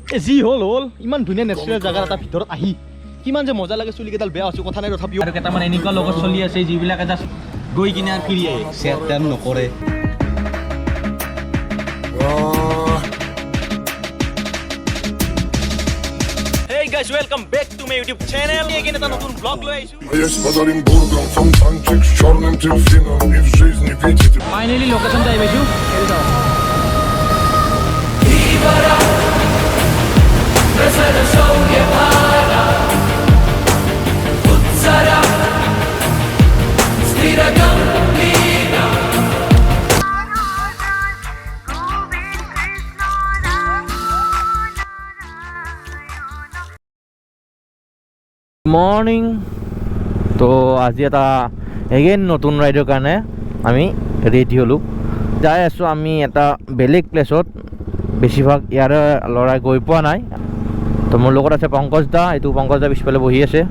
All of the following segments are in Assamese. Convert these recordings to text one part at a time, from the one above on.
যি হল ইমান ধুনীয়া নেচাৰেল জাগা এটা ভিতৰত আহি কিমান যে মজা লাগে চুলি কেইডাল বেয়া হৈছে কথা নাই তথাপিও আৰু কেইটামান এনেকুৱা লগত চলি আছে যিবিলাকে জাষ্ট গৈ কিনে আৰু ফিৰি আহে চেয়াৰ টেয়াৰ নকৰে Hey guys, welcome back to my YouTube channel. Again, это нотун vlog লৈ আইছো. Я с Оренбургом, фонтанчик с черным дельфином и в жизни видите. Finally location টা আইছো. এই দাও. মৰ্নিং তো আজি এটা এগেইন নতুন ৰাইডৰ কাৰণে আমি ৰেডি হ'লোঁ যাই আছোঁ আমি এটা বেলেগ প্লেচত বেছিভাগ ইয়াৰে ল'ৰাই গৈ পোৱা নাই তো মোৰ লগত আছে পংকজ দা এইটো পংকজ দা পিছফালে বহি আছে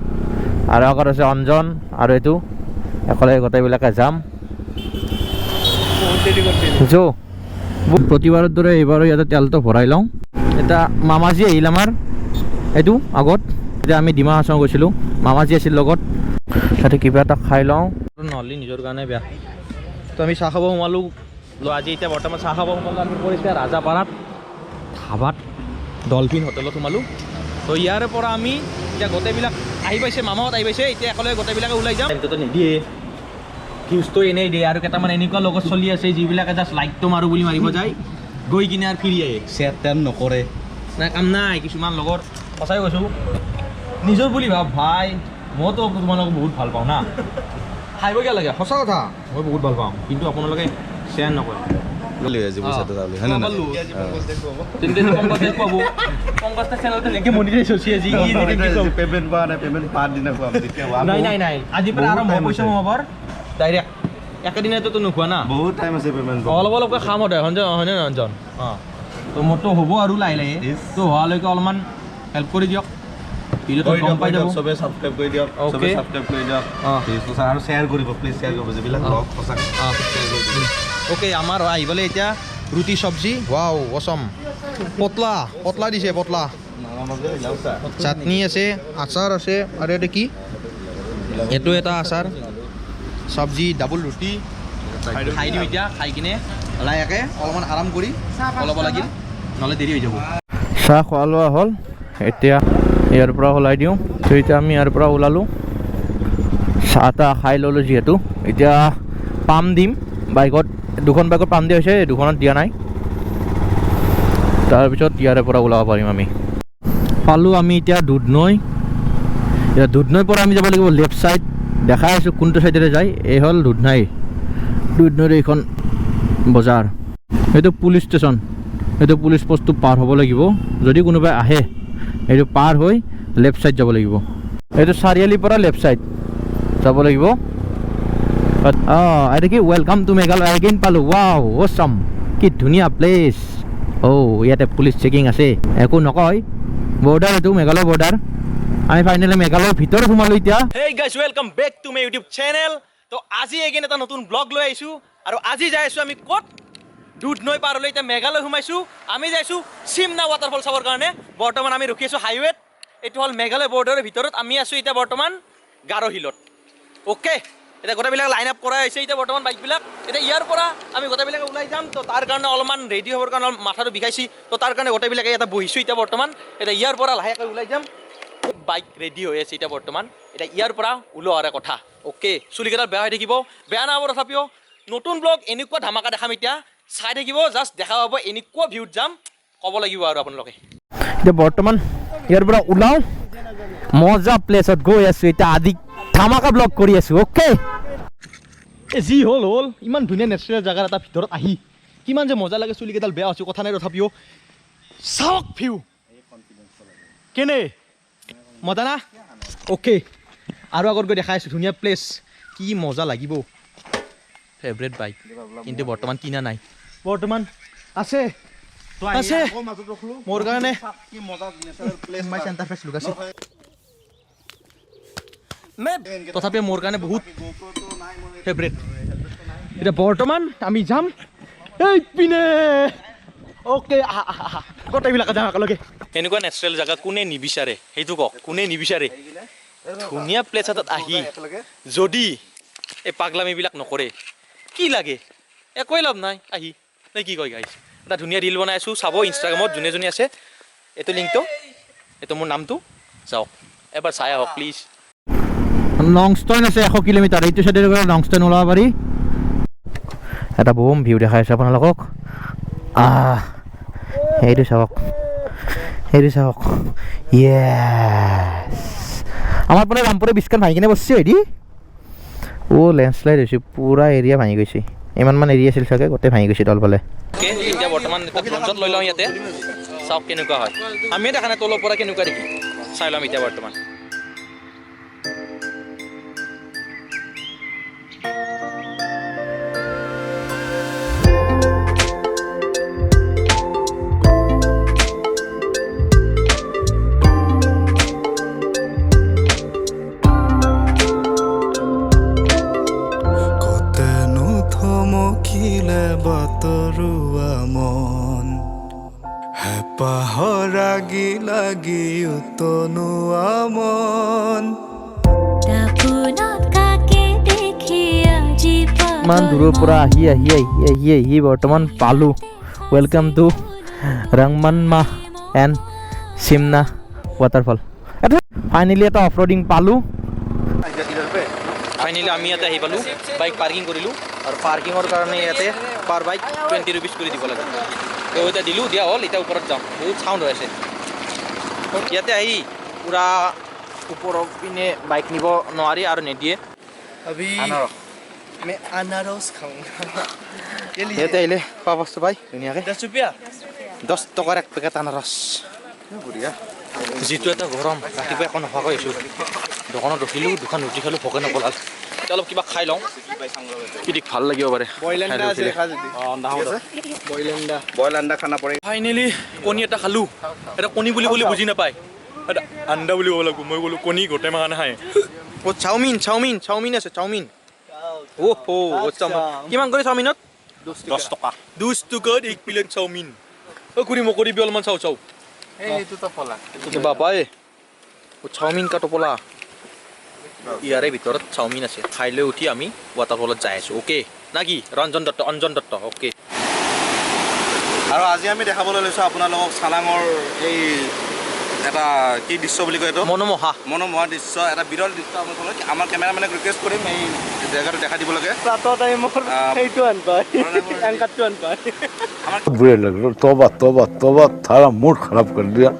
আৰু আগত আছে অঞ্জন আৰু এইটো একেলগে গোটেইবিলাকে যাম প্ৰতিবাৰৰ দৰে এইবাৰো ইয়াতে তেলটো ভৰাই লওঁ এটা মামাজী আহিল আমাৰ এইটো আগত এতিয়া আমি ডিমা হাছাও গৈছিলোঁ মামাজী আছিল লগত তাতে কিবা এটা খাই লওঁ নহ'লে নিজৰ কাৰণে বেয়া তো আমি চাহ খাব সোমালোঁ আজি এতিয়া বৰ্তমান চাহ খাব সোমালোঁ আমি পৰিছে ৰাজাপাৰাত ধাবাত ডলফিন হোটেলত সোমালোঁ তো ইয়াৰে পৰা আমি এতিয়া গোটেইবিলাক আহি পাইছে মামাহঁত আহি পাইছে এতিয়া একেলগে গোটেইবিলাকে ওলাই যাম তো নিদিয়ে ভিউজটো এনেই দিয়ে আৰু কেইটামান এনেকুৱা লগত চলি আছে যিবিলাকে জাষ্ট লাইকটো মাৰোঁ বুলি মাৰিব যায় গৈ কিনে আৰু ফিৰি আহে চেয়াৰ টেয়াৰ নকৰে নাই কাম নাই কিছুমান লগৰ সঁচাই কৈছোঁ নিজৰ বুলি ভাব ভাই মইতো তোমালোকক বহুত ভাল পাওঁ না খাইবগীয়া লাগে সঁচা কথা মই বহুত ভাল পাওঁ কিন্তু আপোনালোকে শ্বেয়াৰ নকৰে একেদিনতো নোখোৱা না বহুত টাইম আছে অলপ অলপকৈ খাম সদায় হয়নে ৰঞ্জন অঁ তো মোৰতো হ'ব আৰু লাহে লাহে তো হোৱালৈকে অলপমান হেল্প কৰি দিয়ক গম পাই যাব সবে সাবস্ক্ৰাইব কৰি দিয়ক সবে সাবস্ক্ৰাইব কৰি দিয়ক আৰু শেয়াৰ কৰিব প্লিজ শেয়াৰ কৰিব যিবিলাক ব্লগ সঁচা ওকে আমাৰ আহিবলে এতিয়া ৰুটি চব্জি ওয়াও অসম পতলা দিছে পতলা চাটনি আছে আচাৰ আছে আৰু এটা কি এইটো এটা আচাৰ চব্জি ডাবল ৰুটি খাই দিওঁ এতিয়া খাই কিনে লাহেকৈ অলপমান আৰাম কৰি অলপ লাগিল নহ'লে দেৰি হৈ যাব চাহ খোৱা লোৱা হ'ল এতিয়া ইয়াৰ পৰা ওলাই দিওঁ তো এতিয়া আমি ইয়াৰ পৰা ওলালোঁ চাহ তাহ খাই ল'লোঁ যিহেতু এতিয়া পাম দিম বাইকত দুখন বাইকত পাম দিয়া হৈছে দুখনত দিয়া নাই তাৰপিছত ইয়াৰে পৰা ওলাব পাৰিম আমি পালোঁ আমি এতিয়া দুধনৈ দুধনৈৰ পৰা আমি যাব লাগিব লেফ্ট ছাইড দেখাই আছোঁ কোনটো ছাইডেৰে যায় এই হ'ল দুধনৈৰ এইখন বজাৰ এইটো পুলিচ ষ্টেচন এইটো পুলিচ পষ্টটো পাৰ হ'ব লাগিব যদি কোনোবাই আহে এইটো পাৰ হৈ লেফ্ট ছাইড যাব লাগিব এইটো চাৰিআলিৰ পৰা লেফ্ট ছাইড যাব লাগিব এইটো কি ৱেলকাম টু মেঘালয় এগেইন পালোঁ ৱাও অছম কি ধুনীয়া প্লেচ ইয়াতে পুলিচ চেকিং আছে একো নকয় বৰ্ডাৰ এইটো মেঘালয় বৰ্ডাৰ আমি ফাইনেলি মেঘালয়ৰ ভিতৰত সোমালোঁ এতিয়া hey guys welcome back to my YouTube channel তো আজি এগেইন এটা নতুন ব্লগ লৈ আহিছোঁ আৰু আজি যাই আছোঁ আমি ক'ত দুধনৈ পাৰ হ'লে এতিয়া মেঘালয় সোমাইছোঁ আমি যাইছোঁ চিমনা ৱাটাৰফল চাবৰ কাৰণে বৰ্তমান আমি ৰখি আছোঁ হাইৱেত এইটো হ'ল মেঘালয় বৰ্ডাৰৰ ভিতৰত আমি আছোঁ এতিয়া বৰ্তমান গাৰো হিলত অ'কে এতিয়া গোটেইবিলাক লাইন আপ কৰা হৈছে এতিয়া বৰ্তমান বাইকবিলাক এতিয়া ইয়াৰ পৰা আমি গোটেইবিলাকে ওলাই যাম তো তাৰ কাৰণে অলপমান ৰেডি হ'বৰ কাৰণে মাথাটো বিষাইছি তো তাৰ কাৰণে গোটেইবিলাকে ইয়াতে বহিছোঁ এতিয়া বৰ্তমান এতিয়া ইয়াৰ পৰা লাহেকৈ ওলাই যাম বাইক ৰেডি হৈ আছে এতিয়া বৰ্তমান এতিয়া ইয়াৰ পৰা ওলোৱাৰ কথা অ'কে চুলিকেইডাল বেয়া হৈ থাকিব বেয়া নহ'ব তথাপিও নতুন ব্লগ এনেকুৱা ধামাকা দেখাম এতিয়া চাই থাকিব জাষ্ট দেখা পাব এনেকুৱা ভিউত যাম ক'ব লাগিব আৰু আপোনালোকে এতিয়া বৰ্তমান ইয়াৰ পৰা ওলাওঁ মজা প্লেচত গৈ আছোঁ এতিয়া আদি ধামাকা ব্লগ কৰি আছোঁ অ'কে যি হ'ল ইমান ধুনীয়া নেচাৰেল জাগাৰ এটা ভিতৰত আহি কিমান যে মজা লাগে চুলিকেইডাল বেয়া হৈছে কথা নাই তথাপিও চাওক ভিউ কেনে মজা না অ'কে আৰু আগত গৈ দেখাই আছোঁ ধুনীয়া প্লেচ কি মজা লাগিব ফেভৰেট বাইক কিন্তু বৰ্তমান কিনা নাই বৰ্তমান আছে মোৰ কাৰণে তথাপি মোৰ কাৰণে বহুত ফেভৰেট এতিয়া বৰ্তমান আমি যাম এই পিনে ওকে গোটেইবিলাক যাওঁ একেলগে এনেকুৱা নেচাৰেল জেগা কোনে নিবিচাৰে সেইটো কওক কোনে নিবিচাৰে ধুনীয়া প্লেচ এটাত আহি যদি এই পাগলামিবিলাক নকৰে কি লাগে একোৱে লাভ নাই আহি নে কি কয় গাইছ এটা ধুনীয়া ৰিল বনাই আছোঁ চাব ইনষ্টাগ্ৰামত যোনে যোনে আছে এইটো লিংকটো এইটো মোৰ নামটো যাওক এবাৰ চাই আহক প্লিজ লংষ্টন আছে 100 কিলোমিটাৰ এইটো চাইডে লংষ্টন ওলাব পাৰি এটা বম ভিউ দেখাই আছে আপোনালোকক সেইটো চাওক য়েছ আমাৰ পৰা ৰামপুৰে বিস্কান ভাঙি কিনে বসছে হেৰি লেণ্ডশ্লাইড হৈছে পুৰা এৰিয়া ভাঙি গৈছে ইমানমান এৰিয়া আছিল চাগে গোটেই ভাঙি গৈছে তলফালে এতিয়া বৰ্তমান ড্ৰোনশ্বট লৈ লওঁ ইয়াতে চাওক কেনেকুৱা হয় আমিয়ে দেখা নাই তলৰ পৰা কেনেকুৱা দেখি চাই ল'ম এতিয়া বৰ্তমান পাহৰাগি লাগি উতনুৱা মন ইমান দূৰৰ পৰা আহি বৰ্তমান পালোঁ ৱেলকাম টু ৰংমানমা এণ্ড চিমনা ৱাটাৰফল ফাইনেলি এটা অফ ৰ'ডিং পালোঁ ফাইনেলি আমি ইয়াতে আহি পালোঁ বাইক পাৰ্কিং কৰিলোঁ আৰু পাৰ্কিঙৰ কাৰণে ইয়াতে পাৰ বাইক 20 rupees কৰি দিব লাগে তো এতিয়া দিলোঁ দিয়া হ'ল এতিয়া ওপৰত যাম বহুত চাউণ্ড হৈ আছে ইয়াতে আহি পূৰা ওপৰৰ পিনে বাইক নিব নোৱাৰি আৰু নিদিয়ে আনাৰস খাওঁ ইয়াতে আহিলে খোৱা বস্তু পাই ধুনীয়াকৈ 10 টকাৰ এক পেকেট আনাৰস যিটো এটা গৰম ৰাতিপুৱা একো নোখোৱাকৈ আহিছোঁ দোকানত ৰখিলোঁ দুখন ৰুটি খালোঁ ভোকে নপলাল এতিয়া অলপ কিবা খাই লওঁ কি ঠিক ভাল লাগিব পাৰে বইল আণ্ডা খানা পৰে ফাইনেলি কণী এটা খালোঁ এটা কণী বুলি বুজি নাপায় এটা আণ্ডা বুলি ক'ব লাগিব মই ক'লোঁ কণী গোটেই মাহ নাখায় চাওমিন আছে চাওমিন কিমান কৰি চাওমিনত 10 টকা 10 টকাত এক প্লেট চাওমিন কৰি মকৰিবি অলপমান চাওঁ বাপাই চাওমিন কা টোপলা ইয়াৰে ভিতৰত চাওমিন আছে খাই লৈ উঠি আমি ৱাটাৰফলত যাই আছোঁ অ'কে না কি অঞ্জন দত্ত অ'কে আৰু আজি আমি দেখাবলৈ লৈছোঁ আপোনালোকক চালাঙৰ এই এটা কি দৃশ্য বুলি কয় এইটো মনোমোহা দৃশ্য এটা বিৰল দৃশ্য আমাৰ কেমেৰামেনক ৰিকুৱেষ্ট কৰিম এই জেগাটো দেখা দিব লাগে बुरे लग रहा तोबा थारा मूड खराब कर दिया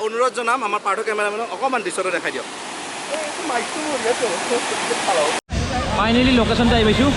অনুৰোধ জনাম আমাৰ পাৰ্থ কেমেৰামেনক অকণমান দৃশ্যটো দেখাই দিয়ক ফাইনেলি লোকেশ্যনটো আহি পাইছোঁ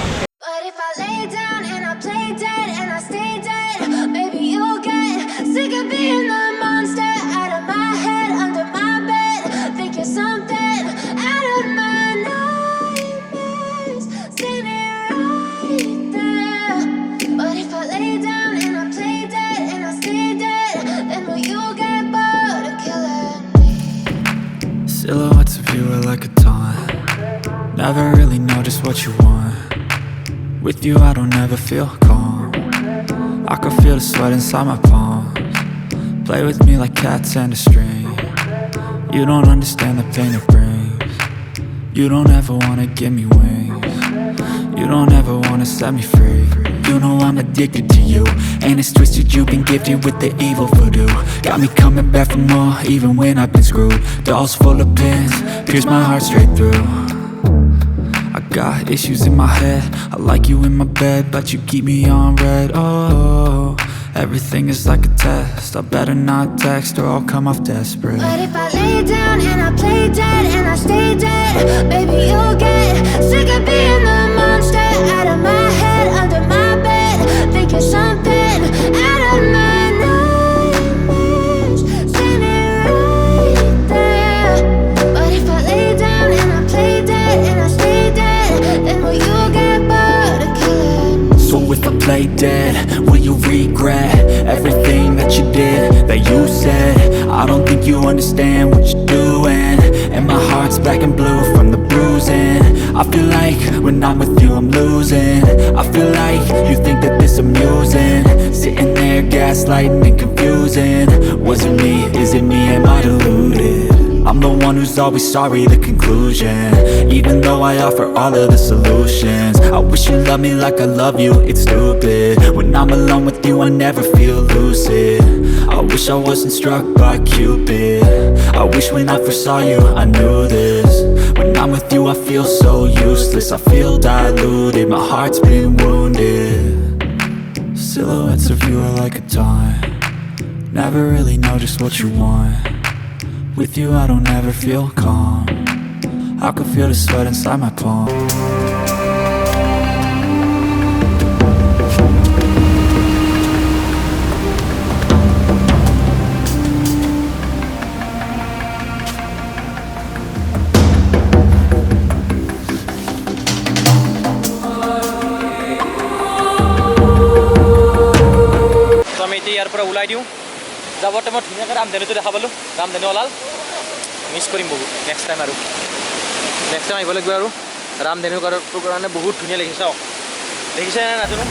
Silhouettes of you are like a taunt. Never really know just what you want. With you I don't ever feel calm. I can feel the sweat inside my palms. Play with me like cats and a string. You don't understand the pain it brings. You don't ever wanna give me wings. You don't ever wanna set me free. You know I'm addicted to you, and it's twisted, you've been gifted with the evil voodoo. Got me coming back for more, even when I've been screwed. Dolls full of pins, pierce my heart straight through. I got issues in my head, I like you in my bed, but you keep me on red. Oh, everything is like a test, I better not text or I'll come off desperate. But if I lay down and I play dead and I stay dead, baby you'll get sick of being the monster out of my head, under my bed, thinking something out of my nightmares, standing right there. But if I lay down and I play dead and I stay dead, then will you get bored of killing me? So if I play dead, will you regret everything that you did, that you said? I don't think you understand what you're doing, and my heart's black and blue from the bruising. I feel like when I'm with you I'm losing. I feel like you think that this amusing. Sitting there gaslighting and confusing. Was it me? Is it me? Am I deluded? I'm the one who's always sorry, the conclusion. Even though I offer all of the solutions. I wish you loved me like I love you, it's stupid. When I'm alone with you I never feel lucid. I wish I wasn't struck by Cupid. I wish when I first saw you I knew this. When I'm with you I feel so useless. I feel diluted, my heart's been wounded. Silhouettes of you are like a taunt. Never really know just what you want. With you I don't ever feel calm. I can feel the sweat inside my palm. ইয়াৰ পৰা ওলাই দিওঁ যাবতে মই ধুনীয়াকৈ ৰামধেনুটো দেখা পালোঁ ৰামধেনু ওলাল মিছ কৰিম বহুত নেক্সট টাইম আহিব লাগিব আৰু ৰামধেনুৰ কাৰণে বহুত ধুনীয়া লাগিছে চাওক দেখিছে নাজানো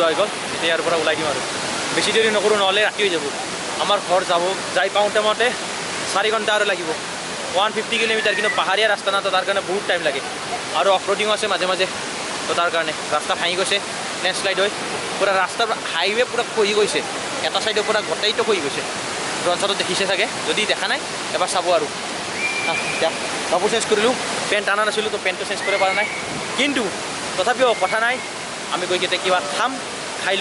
লৈ গ'ল এতিয়া ইয়াৰ পৰা ওলাই দিম আৰু বেছি দেৰি নকৰোঁ নহ'লে ৰাতি হৈ যাব আমাৰ ঘৰ যাই পাওঁতে 4 ঘণ্টা আৰু লাগিব 150 কিলোমিটাৰ কিন্তু পাহাৰীয়া ৰাস্তা না তো তাৰ কাৰণে বহুত টাইম লাগে আৰু অফ ৰোডিঙো আছে মাজে মাজে তো তাৰ কাৰণে ৰাস্তা ভাঙি গৈছে লেণ্ডশ্লাইড হৈ পুৰা ৰাস্তাৰ হাইৱে পুৰা খহি গৈছে এটা চাইডৰ পৰা গোটেইটো খহি গৈছে ড্ৰ'নশ্বটত দেখিছে চাগে যদি দেখা নাই এবাৰ চাব আৰু এতিয়া কাপোৰ চেঞ্জ কৰিলোঁ পেণ্ট আনা নাছিলোঁ তো পেণ্টটো চেঞ্জ কৰিব পৰা নাই কিন্তু তথাপিও কথা নাই আমি গৈ কেতিয়া কিবা খাম খাই লৈ